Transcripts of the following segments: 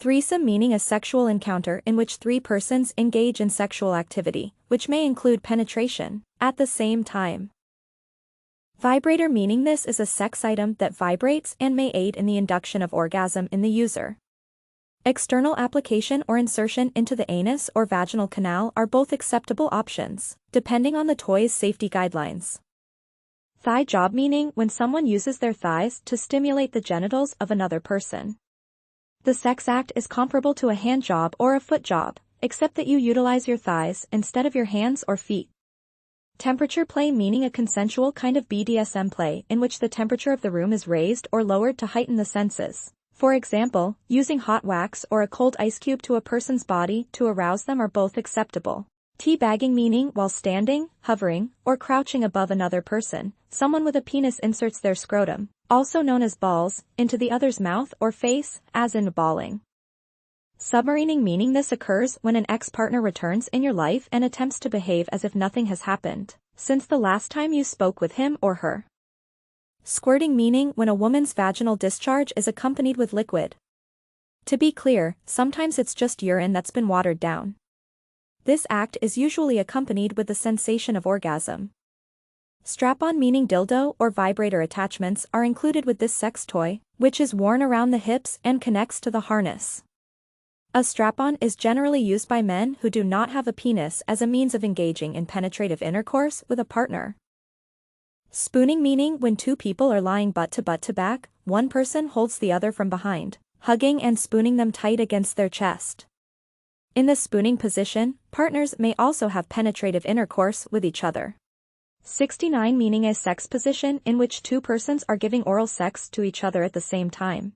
Threesome meaning a sexual encounter in which three persons engage in sexual activity, which may include penetration, at the same time. Vibrator meaning this is a sex item that vibrates and may aid in the induction of orgasm in the user. External application or insertion into the anus or vaginal canal are both acceptable options, depending on the toy's safety guidelines. Thigh job meaning when someone uses their thighs to stimulate the genitals of another person. The sex act is comparable to a hand job or a foot job, except that you utilize your thighs instead of your hands or feet. Temperature play meaning a consensual kind of BDSM play in which the temperature of the room is raised or lowered to heighten the senses. For example, using hot wax or a cold ice cube to a person's body to arouse them are both acceptable. Teabagging meaning while standing, hovering, or crouching above another person, someone with a penis inserts their scrotum, also known as balls, into the other's mouth or face, as in balling. Submarining meaning this occurs when an ex-partner returns in your life and attempts to behave as if nothing has happened since the last time you spoke with him or her. Squirting meaning when a woman's vaginal discharge is accompanied with liquid. To be clear, sometimes it's just urine that's been watered down. This act is usually accompanied with the sensation of orgasm. Strap-on meaning dildo or vibrator attachments are included with this sex toy, which is worn around the hips and connects to the harness. A strap-on is generally used by men who do not have a penis as a means of engaging in penetrative intercourse with a partner. Spooning meaning when two people are lying butt to back, one person holds the other from behind, hugging and spooning them tight against their chest. In the spooning position, partners may also have penetrative intercourse with each other. 69 meaning a sex position in which two persons are giving oral sex to each other at the same time.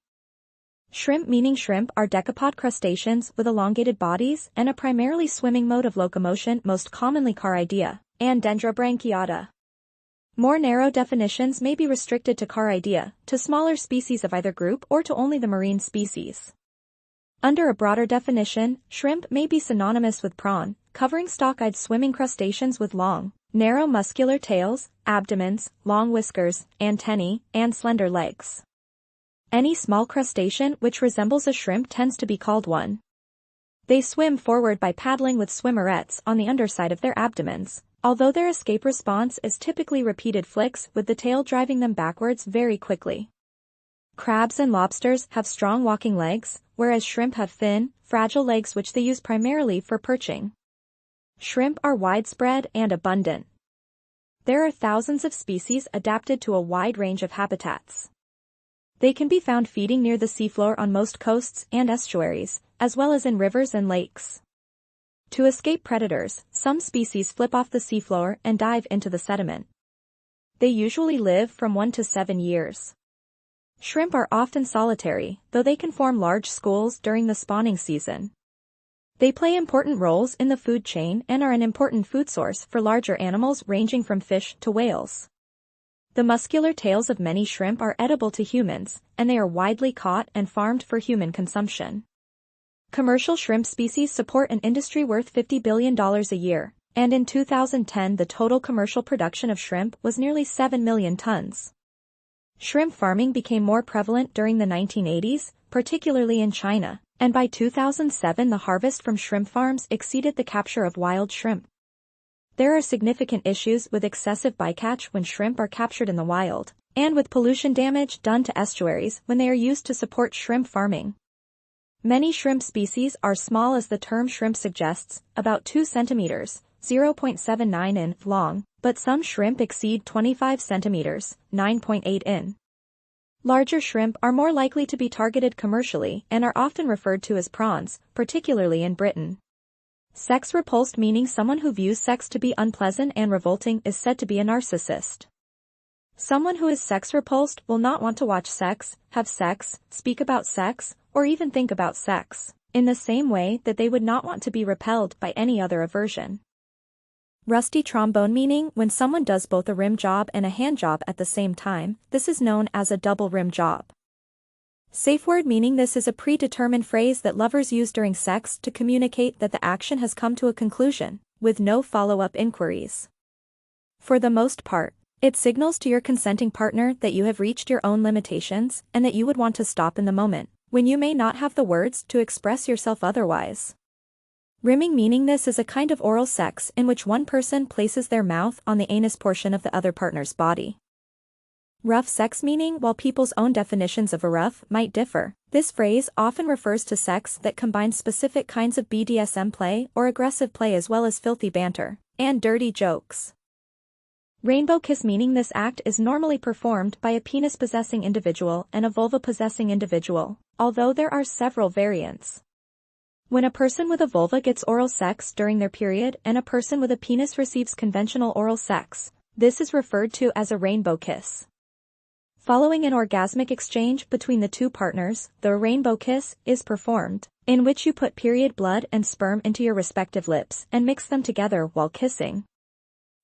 Shrimp meaning shrimp are decapod crustaceans with elongated bodies and a primarily swimming mode of locomotion, most commonly Charaidea and Dendrobranchiata. More narrow definitions may be restricted to Charaidea, to smaller species of either group or to only the marine species. Under a broader definition, shrimp may be synonymous with prawn, covering stock-eyed swimming crustaceans with long, narrow muscular tails, abdomens, long whiskers, antennae, and slender legs. Any small crustacean which resembles a shrimp tends to be called one. They swim forward by paddling with swimmerets on the underside of their abdomens, although their escape response is typically repeated flicks with the tail driving them backwards very quickly. Crabs and lobsters have strong walking legs, whereas shrimp have thin, fragile legs which they use primarily for perching. Shrimp are widespread and abundant. There are thousands of species adapted to a wide range of habitats. They can be found feeding near the seafloor on most coasts and estuaries, as well as in rivers and lakes. To escape predators, some species flip off the seafloor and dive into the sediment. They usually live from 1 to 7 years. Shrimp are often solitary, though they can form large schools during the spawning season. They play important roles in the food chain and are an important food source for larger animals ranging from fish to whales. The muscular tails of many shrimp are edible to humans, and they are widely caught and farmed for human consumption. Commercial shrimp species support an industry worth $50 billion a year, and in 2010 the total commercial production of shrimp was nearly 7 million tons. Shrimp farming became more prevalent during the 1980s, particularly in China, and by 2007 the harvest from shrimp farms exceeded the capture of wild shrimp. There are significant issues with excessive bycatch when shrimp are captured in the wild, and with pollution damage done to estuaries when they are used to support shrimp farming. Many shrimp species are small as the term shrimp suggests, about 2 centimeters, 0.79 in, long, but some shrimp exceed 25 centimeters, 9.8 in. Larger shrimp are more likely to be targeted commercially and are often referred to as prawns, particularly in Britain. Sex repulsed meaning someone who views sex to be unpleasant and revolting is said to be a narcissist. Someone who is sex repulsed will not want to watch sex, have sex, speak about sex, or even think about sex, in the same way that they would not want to be repelled by any other aversion. Rusty trombone meaning when someone does both a rim job and a hand job at the same time, this is known as a double rim job. Safe word meaning this is a predetermined phrase that lovers use during sex to communicate that the action has come to a conclusion, with no follow-up inquiries. For the most part, it signals to your consenting partner that you have reached your own limitations and that you would want to stop in the moment, when you may not have the words to express yourself otherwise. Rimming, meaning this is a kind of oral sex in which one person places their mouth on the anus portion of the other partner's body. Rough sex, meaning while people's own definitions of a rough might differ, this phrase often refers to sex that combines specific kinds of BDSM play or aggressive play as well as filthy banter and dirty jokes. Rainbow kiss, meaning this act is normally performed by a penis-possessing individual and a vulva-possessing individual, although there are several variants. When a person with a vulva gets oral sex during their period and a person with a penis receives conventional oral sex, this is referred to as a rainbow kiss. Following an orgasmic exchange between the two partners, the rainbow kiss is performed, in which you put period blood and sperm into your respective lips and mix them together while kissing.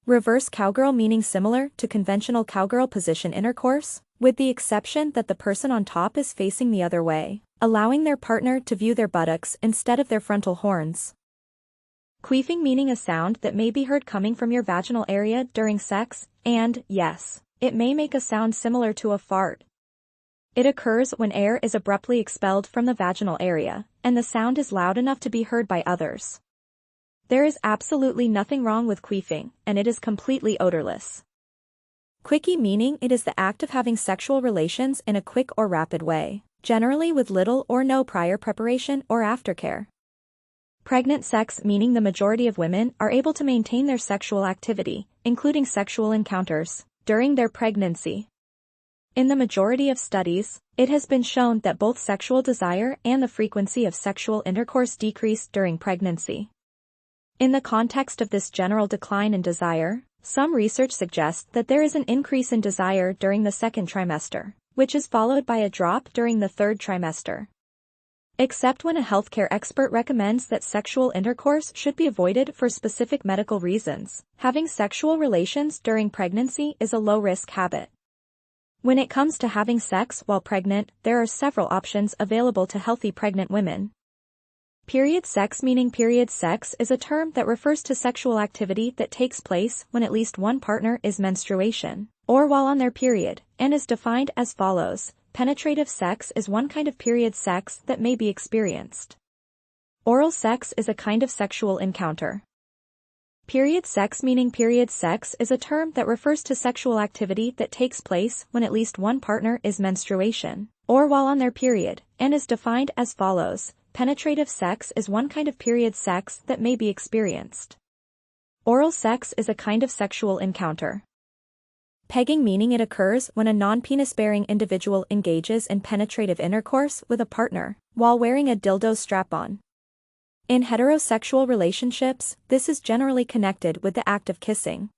Reverse cowgirl, meaning similar to conventional cowgirl position intercourse, with the exception that the person on top is facing the other way, allowing their partner to view their buttocks instead of their frontal horns. Queefing, meaning a sound that may be heard coming from your vaginal area during sex, and, yes, it may make a sound similar to a fart. It occurs when air is abruptly expelled from the vaginal area, and the sound is loud enough to be heard by others. There is absolutely nothing wrong with queefing, and it is completely odorless. Quickie, meaning it is the act of having sexual relations in a quick or rapid way, generally with little or no prior preparation or aftercare. Pregnant sex, meaning the majority of women are able to maintain their sexual activity, including sexual encounters, during their pregnancy. In the majority of studies, it has been shown that both sexual desire and the frequency of sexual intercourse decrease during pregnancy. In the context of this general decline in desire, some research suggests that there is an increase in desire during the second trimester, which is followed by a drop during the third trimester. Except when a healthcare expert recommends that sexual intercourse should be avoided for specific medical reasons, having sexual relations during pregnancy is a low-risk habit. When it comes to having sex while pregnant, there are several options available to healthy pregnant women. Period sex, meaning period sex is a term that refers to sexual activity that takes place when at least one partner is menstruation, or while on their period, and is defined as follows. Penetrative sex is one kind of period sex that may be experienced. Oral sex is a kind of sexual encounter. Period sex, meaning period sex is a term that refers to sexual activity that takes place when at least one partner is menstruation, or while on their period, and is defined as follows. Penetrative sex is one kind of period sex that may be experienced. Oral sex is a kind of sexual encounter. Pegging, meaning it occurs when a non-penis-bearing individual engages in penetrative intercourse with a partner, while wearing a dildo strap-on. In heterosexual relationships, this is generally connected with the act of kissing.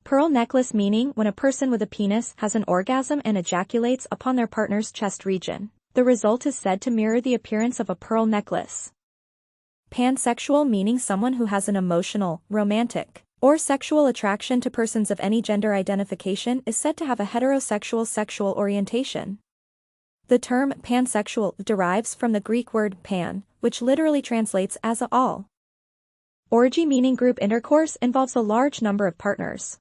Pearl necklace, meaning when a person with a penis has an orgasm and ejaculates upon their partner's chest region, the result is said to mirror the appearance of a pearl necklace. Pansexual, meaning someone who has an emotional, romantic, or sexual attraction to persons of any gender identification is said to have a heterosexual sexual orientation. The term pansexual derives from the Greek word pan, which literally translates as all. Orgy, meaning group intercourse, involves a large number of partners.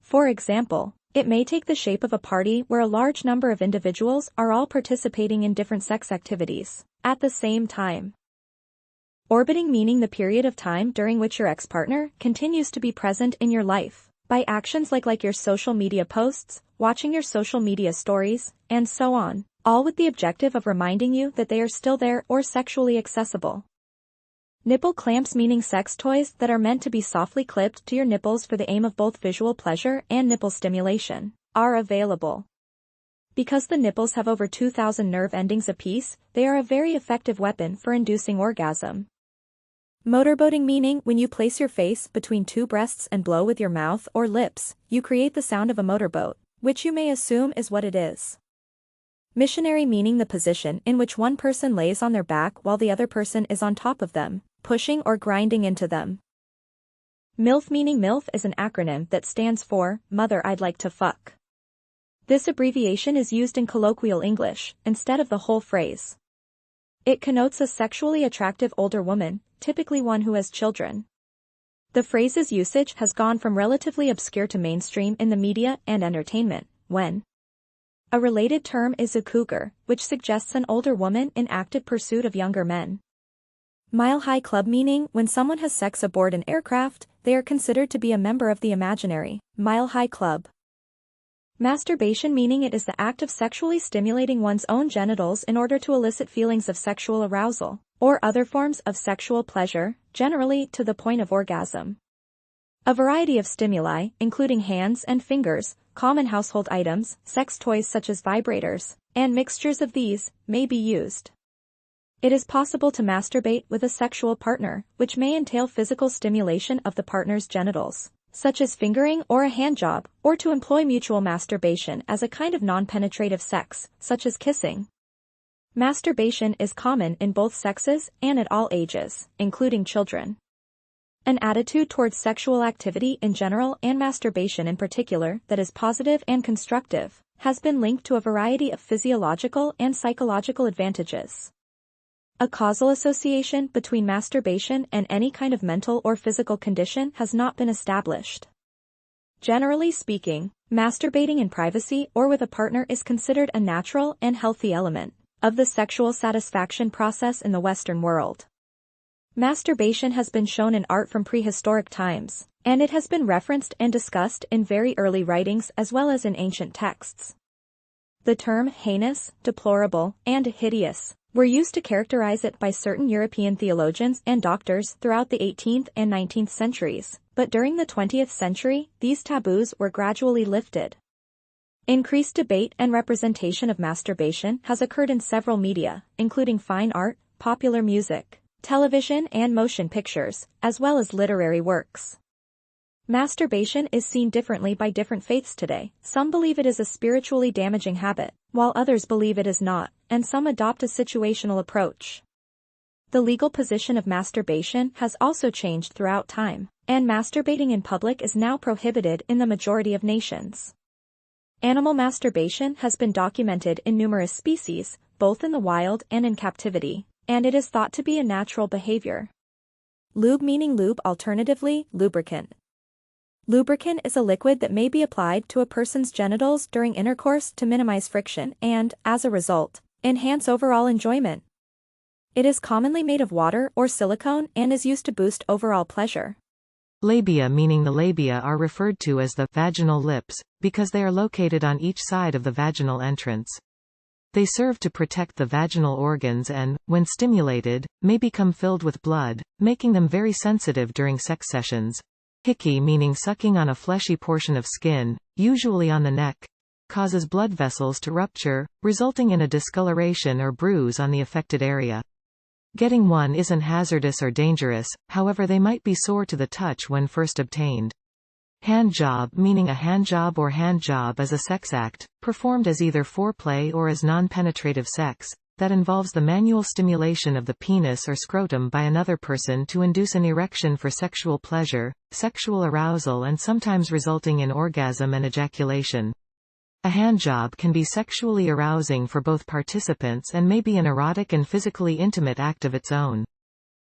For example, it may take the shape of a party where a large number of individuals are all participating in different sex activities at the same time. Orbiting, meaning the period of time during which your ex-partner continues to be present in your life, by actions like your social media posts, watching your social media stories, and so on, all with the objective of reminding you that they are still there or sexually accessible. Nipple clamps, meaning sex toys that are meant to be softly clipped to your nipples for the aim of both visual pleasure and nipple stimulation, are available. Because the nipples have over 2,000 nerve endings apiece, they are a very effective weapon for inducing orgasm. Motorboating, meaning when you place your face between two breasts and blow with your mouth or lips, you create the sound of a motorboat, which you may assume is what it is. Missionary, meaning the position in which one person lays on their back while the other person is on top of them, pushing or grinding into them. MILF, meaning MILF is an acronym that stands for Mother I'd Like to Fuck. This abbreviation is used in colloquial English instead of the whole phrase. It connotes a sexually attractive older woman, typically one who has children. The phrase's usage has gone from relatively obscure to mainstream in the media and entertainment, when A related term is a cougar, which suggests an older woman in active pursuit of younger men. Mile High Club meaning when someone has sex aboard an aircraft, they are considered to be a member of the imaginary Mile High Club. Masturbation meaning it is the act of sexually stimulating one's own genitals in order to elicit feelings of sexual arousal, or other forms of sexual pleasure, generally to the point of orgasm. A variety of stimuli, including hands and fingers, common household items, sex toys such as vibrators, and mixtures of these, may be used. It is possible to masturbate with a sexual partner, which may entail physical stimulation of the partner's genitals, such as fingering or a handjob, or to employ mutual masturbation as a kind of non-penetrative sex, such as kissing. Masturbation is common in both sexes and at all ages, including children. An attitude towards sexual activity in general and masturbation in particular that is positive and constructive has been linked to a variety of physiological and psychological advantages. A causal association between masturbation and any kind of mental or physical condition has not been established. Generally speaking, masturbating in privacy or with a partner is considered a natural and healthy element of the sexual satisfaction process in the Western world. Masturbation has been shown in art from prehistoric times, and it has been referenced and discussed in very early writings as well as in ancient texts. The term heinous, deplorable, and hideous were used to characterize it by certain European theologians and doctors throughout the 18th and 19th centuries, but during the 20th century, these taboos were gradually lifted. Increased debate and representation of masturbation has occurred in several media, including fine art, popular music, television and motion pictures, as well as literary works. Masturbation is seen differently by different faiths today. Some believe it is a spiritually damaging habit, while others believe it is not, and some adopt a situational approach. The legal position of masturbation has also changed throughout time, and masturbating in public is now prohibited in the majority of nations. Animal masturbation has been documented in numerous species, both in the wild and in captivity, and it is thought to be a natural behavior. Lube meaning lube, alternatively, lubricant. Lubricant is a liquid that may be applied to a person's genitals during intercourse to minimize friction and, as a result, enhance overall enjoyment. It is commonly made of water or silicone and is used to boost overall pleasure. Labia meaning the labia are referred to as the vaginal lips, because they are located on each side of the vaginal entrance. They serve to protect the vaginal organs and, when stimulated, may become filled with blood, making them very sensitive during sex sessions. Hickey meaning sucking on a fleshy portion of skin, usually on the neck, causes blood vessels to rupture, resulting in a discoloration or bruise on the affected area. Getting one isn't hazardous or dangerous, however they might be sore to the touch when first obtained. Handjob meaning a handjob or handjob is a sex act, performed as either foreplay or as non-penetrative sex, that involves the manual stimulation of the penis or scrotum by another person to induce an erection for sexual pleasure, sexual arousal and sometimes resulting in orgasm and ejaculation. A handjob can be sexually arousing for both participants and may be an erotic and physically intimate act of its own.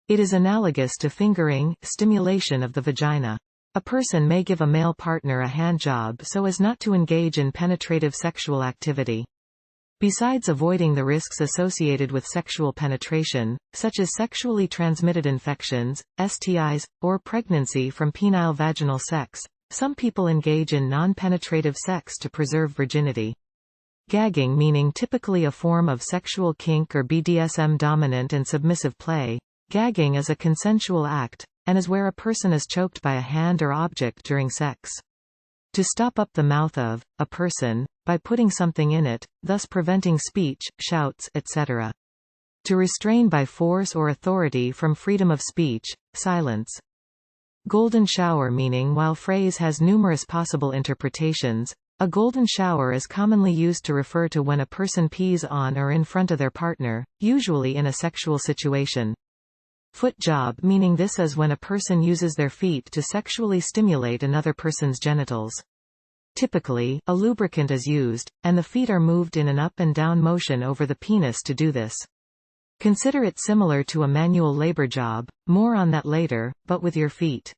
It is analogous to fingering, stimulation of the vagina. A person may give a male partner a handjob so as not to engage in penetrative sexual activity. Besides avoiding the risks associated with sexual penetration, such as sexually transmitted infections, STIs, or pregnancy from penile vaginal sex, some people engage in non-penetrative sex to preserve virginity. Gagging meaning typically a form of sexual kink or BDSM dominant and submissive play. Gagging is a consensual act, and is where a person is choked by a hand or object during sex. To stop up the mouth of a person, by putting something in it, thus preventing speech, shouts, etc. To restrain by force or authority from freedom of speech, silence. Golden shower meaning while phrase has numerous possible interpretations, a golden shower is commonly used to refer to when a person pees on or in front of their partner, usually in a sexual situation. Foot job meaning this is when a person uses their feet to sexually stimulate another person's genitals. Typically, a lubricant is used, and the feet are moved in an up and down motion over the penis to do this. Consider it similar to a manual labor job, more on that later, but with your feet.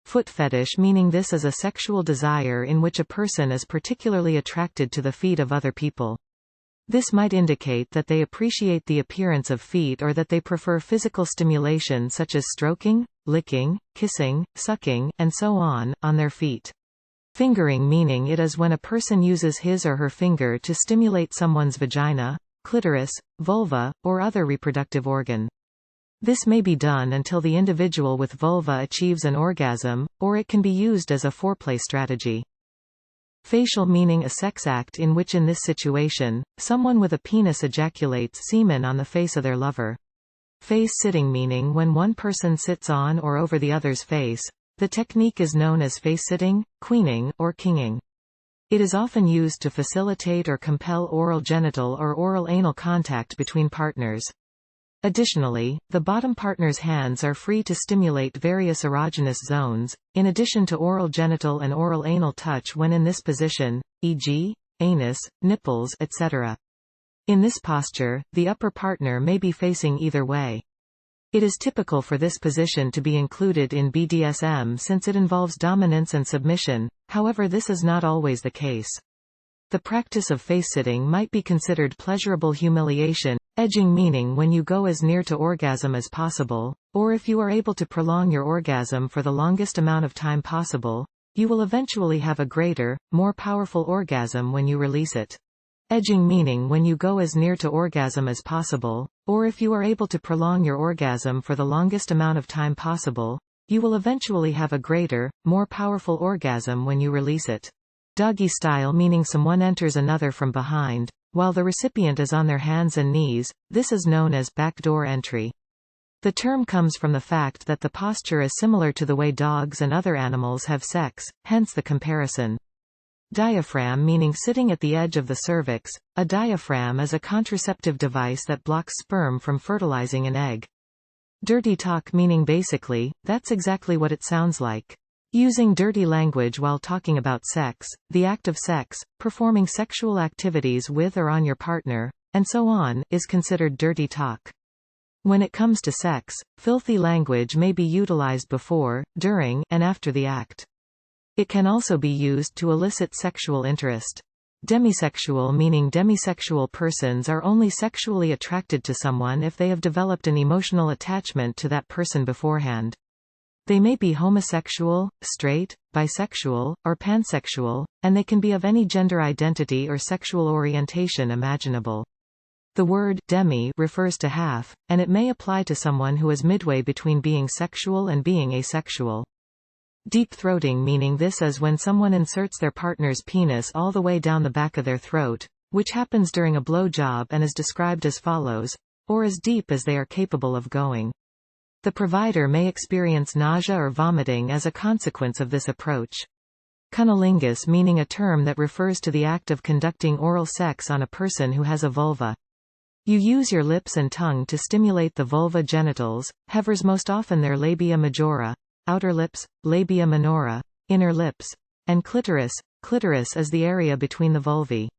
foot fetish, meaning this is a sexual desire in which a person is particularly attracted to the feet of other people. This might indicate that they appreciate the appearance of feet or that they prefer physical stimulation such as stroking, licking, kissing, sucking, and so on their feet. Fingering, meaning it is when a person uses his or her finger to stimulate someone's vagina, clitoris, vulva, or other reproductive organ. This may be done until the individual with vulva achieves an orgasm, or it can be used as a foreplay strategy. Facial, meaning a sex act in which in this situation, someone with a penis ejaculates semen on the face of their lover. Face sitting, meaning when one person sits on or over the other's face. The technique is known as face-sitting, queening, or kinging. It is often used to facilitate or compel oral genital or oral anal contact between partners. Additionally, the bottom partner's hands are free to stimulate various erogenous zones, in addition to oral genital and oral anal touch when in this position, e.g., anus, nipples, etc. In this posture, the upper partner may be facing either way. It is typical for this position to be included in BDSM since it involves dominance and submission, however this is not always the case. The practice of face-sitting might be considered pleasurable humiliation, edging meaning when you go as near to orgasm as possible, or if you are able to prolong your orgasm for the longest amount of time possible, you will eventually have a greater, more powerful orgasm when you release it. Edging meaning when you go as near to orgasm as possible, or if you are able to prolong your orgasm for the longest amount of time possible, you will eventually have a greater, more powerful orgasm when you release it. Doggy style, meaning someone enters another from behind, while the recipient is on their hands and knees. This is known as backdoor entry. The term comes from the fact that the posture is similar to the way dogs and other animals have sex, hence the comparison. Diaphragm, meaning sitting at the edge of the cervix. A diaphragm is a contraceptive device that blocks sperm from fertilizing an egg. Dirty talk, meaning basically, that's exactly what it sounds like. Using dirty language while talking about sex, the act of sex, performing sexual activities with or on your partner, and so on, is considered dirty talk. When it comes to sex, filthy language may be utilized before, during, and after the act. It can also be used to elicit sexual interest. Demisexual, meaning demisexual persons are only sexually attracted to someone if they have developed an emotional attachment to that person beforehand. They may be homosexual, straight, bisexual, or pansexual, and they can be of any gender identity or sexual orientation imaginable. The word demi refers to half, and it may apply to someone who is midway between being sexual and being asexual. Deep throating, meaning this is when someone inserts their partner's penis all the way down the back of their throat, which happens during a blowjob and is described as follows, or as deep as they are capable of going. The provider may experience nausea or vomiting as a consequence of this approach. Cunnilingus, meaning a term that refers to the act of conducting oral sex on a person who has a vulva. You use your lips and tongue to stimulate the vulva genitals, hevers most often their labia majora, outer lips, labia minora, inner lips, and clitoris. Clitoris is the area between the vulvae.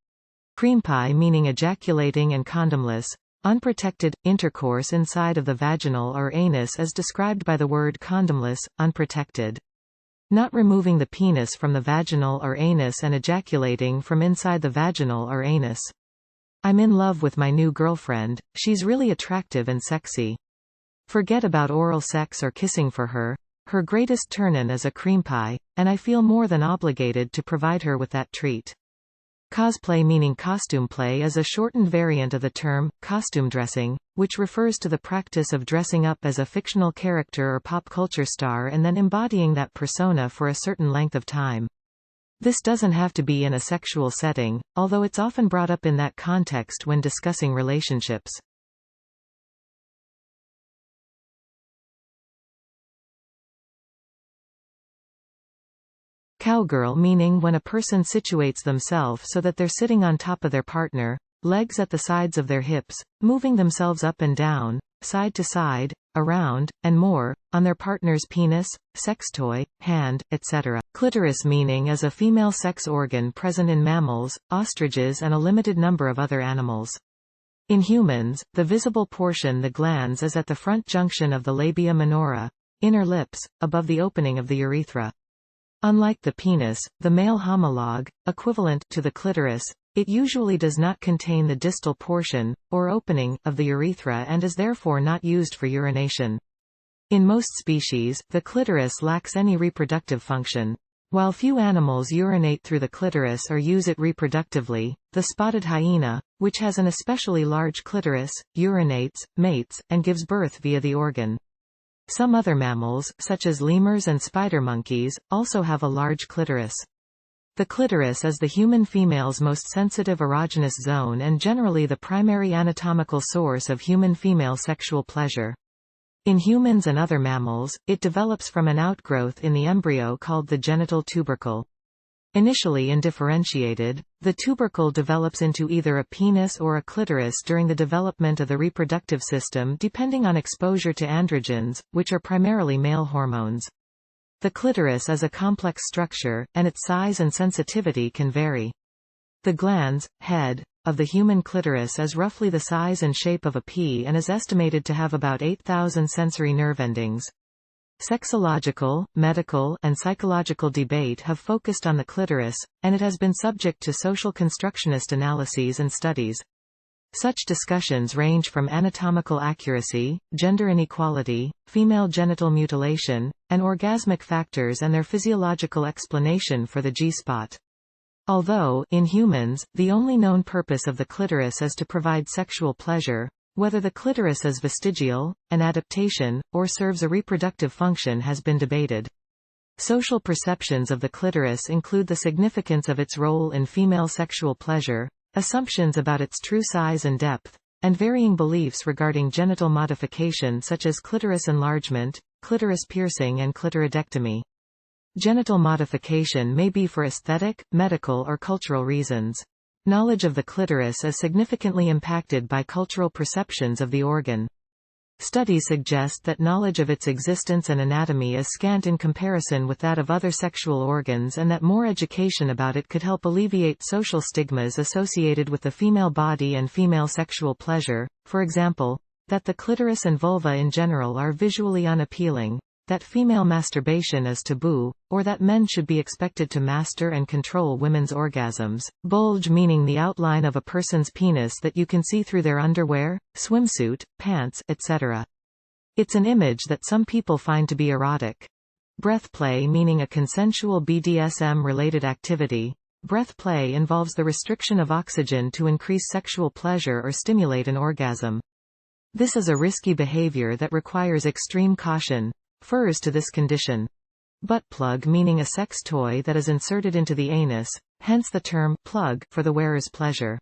Cream pie, meaning ejaculating and condomless, unprotected, intercourse inside of the vaginal or anus as described by the word condomless, unprotected. Not removing the penis from the vaginal or anus and ejaculating from inside the vaginal or anus. I'm in love with my new girlfriend, she's really attractive and sexy. Forget about oral sex or kissing for her. Her greatest turn-on is a cream pie, and I feel more than obligated to provide her with that treat. Cosplay, meaning costume play, is a shortened variant of the term costume dressing, which refers to the practice of dressing up as a fictional character or pop culture star and then embodying that persona for a certain length of time. This doesn't have to be in a sexual setting, although it's often brought up in that context when discussing relationships. Cowgirl, meaning when a person situates themselves so that they're sitting on top of their partner, legs at the sides of their hips, moving themselves up and down, side to side, around, and more, on their partner's penis, sex toy, hand, etc. Clitoris, meaning as a female sex organ present in mammals, ostriches and a limited number of other animals. In humans, the visible portion, the glans, is at the front junction of the labia minora, inner lips, above the opening of the urethra. Unlike the penis, the male homologue, equivalent to the clitoris, it usually does not contain the distal portion, or opening, of the urethra and is therefore not used for urination. In most species, the clitoris lacks any reproductive function. While few animals urinate through the clitoris or use it reproductively, the spotted hyena, which has an especially large clitoris, urinates, mates, and gives birth via the organ. Some other mammals, such as lemurs and spider monkeys, also have a large clitoris. The clitoris is the human female's most sensitive erogenous zone and generally the primary anatomical source of human female sexual pleasure. In humans and other mammals, it develops from an outgrowth in the embryo called the genital tubercle. Initially undifferentiated, the tubercle develops into either a penis or a clitoris during the development of the reproductive system depending on exposure to androgens, which are primarily male hormones. The clitoris is a complex structure, and its size and sensitivity can vary. The glans, head, of the human clitoris is roughly the size and shape of a pea and is estimated to have about 8,000 sensory nerve endings. Sexological, medical, and psychological debate have focused on the clitoris, and it has been subject to social constructionist analyses and studies. Such discussions range from anatomical accuracy, gender inequality, female genital mutilation, and orgasmic factors and their physiological explanation for the G-spot. Although, in humans, the only known purpose of the clitoris is to provide sexual pleasure, whether the clitoris is vestigial, an adaptation, or serves a reproductive function has been debated. Social perceptions of the clitoris include the significance of its role in female sexual pleasure, assumptions about its true size and depth, and varying beliefs regarding genital modification such as clitoris enlargement, clitoris piercing and clitoridectomy. Genital modification may be for aesthetic, medical or cultural reasons. Knowledge of the clitoris is significantly impacted by cultural perceptions of the organ. Studies suggest that knowledge of its existence and anatomy is scant in comparison with that of other sexual organs and that more education about it could help alleviate social stigmas associated with the female body and female sexual pleasure, for example, that the clitoris and vulva in general are visually unappealing, that female masturbation is taboo, or that men should be expected to master and control women's orgasms. Bulge meaning the outline of a person's penis that you can see through their underwear, swimsuit, pants, etc. It's an image that some people find to be erotic. Breath play meaning a consensual BDSM-related activity. Breath play involves the restriction of oxygen to increase sexual pleasure or stimulate an orgasm. This is a risky behavior that requires extreme caution. Refers to this condition. Butt plug meaning a sex toy that is inserted into the anus, hence the term plug for the wearer's pleasure.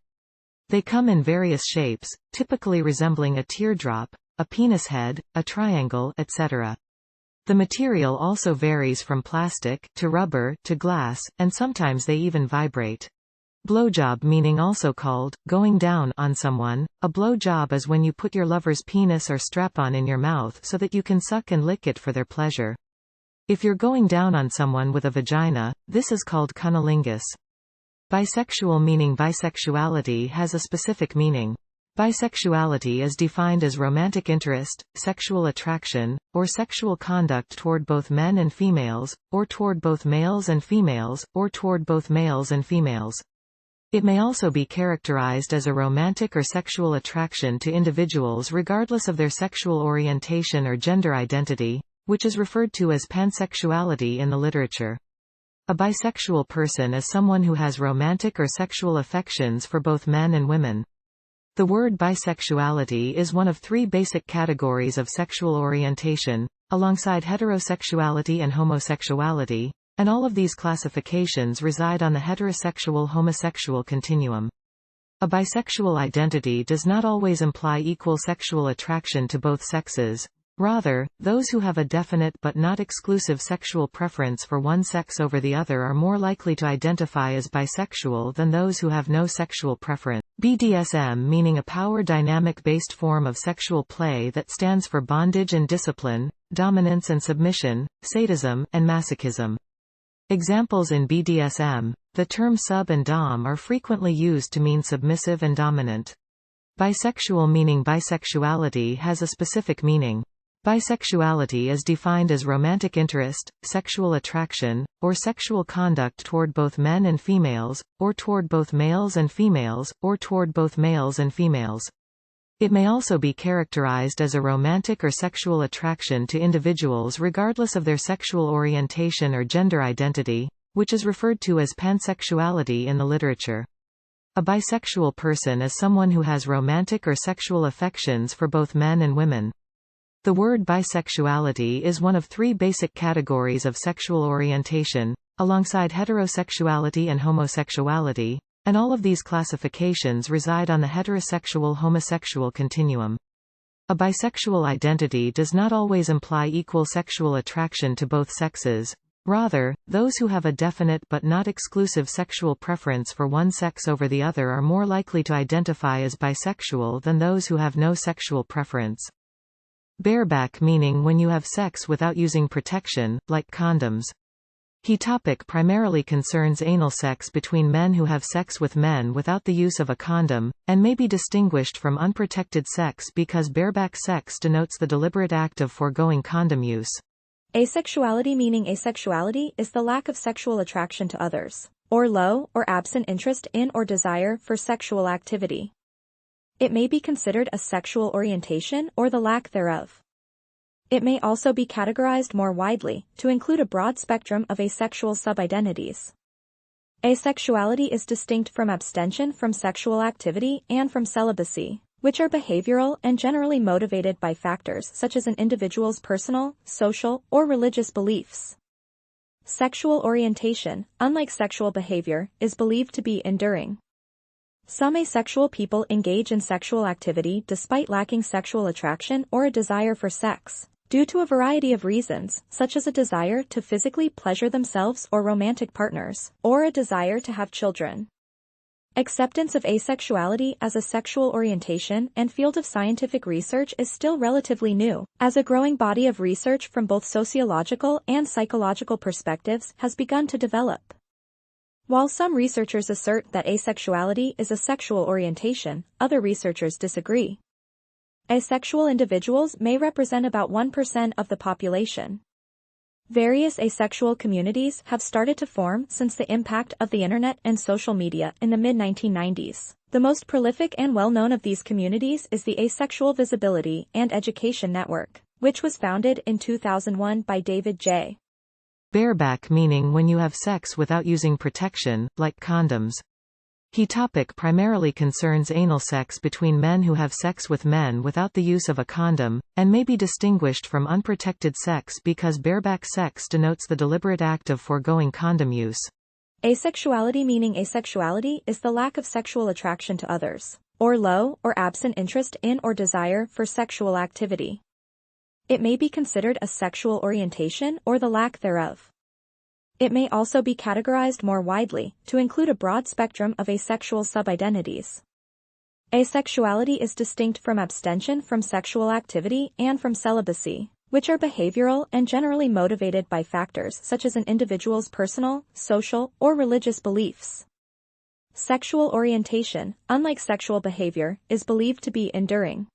They come in various shapes, typically resembling a teardrop, a penis head, a triangle, etc. The material also varies from plastic, to rubber, to glass, and sometimes they even vibrate. Blowjob meaning also called, going down on someone. A blowjob is when you put your lover's penis or strap-on in your mouth so that you can suck and lick it for their pleasure. If you're going down on someone with a vagina, this is called cunnilingus. Bisexual meaning bisexuality has a specific meaning. Bisexuality is defined as romantic interest, sexual attraction, or sexual conduct toward both men and females, or toward both males and females, or toward both males and females. It may also be characterized as a romantic or sexual attraction to individuals regardless of their sexual orientation or gender identity, which is referred to as pansexuality in the literature. A bisexual person is someone who has romantic or sexual affections for both men and women. The word bisexuality is one of three basic categories of sexual orientation, alongside heterosexuality and homosexuality, and all of these classifications reside on the heterosexual-homosexual continuum. A bisexual identity does not always imply equal sexual attraction to both sexes. Rather, those who have a definite but not exclusive sexual preference for one sex over the other are more likely to identify as bisexual than those who have no sexual preference. BDSM meaning a power dynamic-based form of sexual play that stands for bondage and discipline, dominance and submission, sadism, and masochism. Examples in BDSM, the term sub and dom are frequently used to mean submissive and dominant. Bisexual meaning bisexuality has a specific meaning. Bisexuality is defined as romantic interest, sexual attraction, or sexual conduct toward both men and females, or toward both males and females, or toward both males and females. It may also be characterized as a romantic or sexual attraction to individuals regardless of their sexual orientation or gender identity, which is referred to as pansexuality in the literature. A bisexual person is someone who has romantic or sexual affections for both men and women. The word bisexuality is one of three basic categories of sexual orientation, alongside heterosexuality and homosexuality, and all of these classifications reside on the heterosexual-homosexual continuum. A bisexual identity does not always imply equal sexual attraction to both sexes. Rather, those who have a definite but not exclusive sexual preference for one sex over the other are more likely to identify as bisexual than those who have no sexual preference. Bareback meaning when you have sex without using protection, like condoms. He topic primarily concerns anal sex between men who have sex with men without the use of a condom, and may be distinguished from unprotected sex because bareback sex denotes the deliberate act of foregoing condom use. Asexuality meaning asexuality is the lack of sexual attraction to others, or low or absent interest in or desire for sexual activity. It may be considered a sexual orientation or the lack thereof. It may also be categorized more widely, to include a broad spectrum of asexual subidentities. Asexuality is distinct from abstention from sexual activity and from celibacy, which are behavioral and generally motivated by factors such as an individual's personal, social, or religious beliefs. Sexual orientation, unlike sexual behavior, is believed to be enduring. Some asexual people engage in sexual activity despite lacking sexual attraction or a desire for sex, due to a variety of reasons, such as a desire to physically pleasure themselves or romantic partners, or a desire to have children. Acceptance of asexuality as a sexual orientation and field of scientific research is still relatively new, as a growing body of research from both sociological and psychological perspectives has begun to develop. While some researchers assert that asexuality is a sexual orientation, other researchers disagree. Asexual individuals may represent about 1% of the population. Various asexual communities have started to form since the impact of the internet and social media in the mid-1990s. The most prolific and well-known of these communities is the Asexual Visibility and Education Network, which was founded in 2001 by David J. Bareback meaning when you have sex without using protection, like condoms. He topic primarily concerns anal sex between men who have sex with men without the use of a condom, and may be distinguished from unprotected sex because bareback sex denotes the deliberate act of foregoing condom use. Asexuality meaning asexuality is the lack of sexual attraction to others, or low or absent interest in or desire for sexual activity. It may be considered a sexual orientation or the lack thereof. It may also be categorized more widely, to include a broad spectrum of asexual subidentities. Asexuality is distinct from abstention from sexual activity and from celibacy, which are behavioral and generally motivated by factors such as an individual's personal, social, or religious beliefs. Sexual orientation, unlike sexual behavior, is believed to be enduring.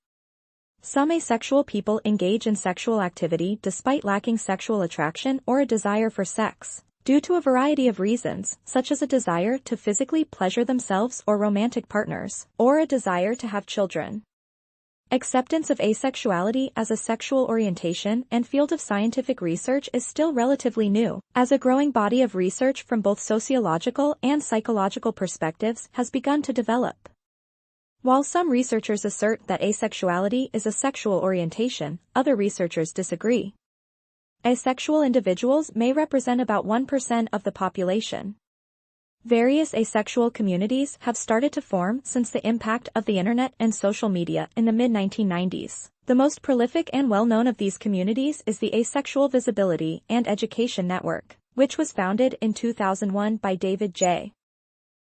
Some asexual people engage in sexual activity despite lacking sexual attraction or a desire for sex, due to a variety of reasons, such as a desire to physically pleasure themselves or romantic partners, or a desire to have children. Acceptance of asexuality as a sexual orientation and field of scientific research is still relatively new, as a growing body of research from both sociological and psychological perspectives has begun to develop. While some researchers assert that asexuality is a sexual orientation, other researchers disagree. Asexual individuals may represent about 1% of the population. Various asexual communities have started to form since the impact of the internet and social media in the mid-1990s. The most prolific and well-known of these communities is the Asexual Visibility and Education Network, which was founded in 2001 by David J.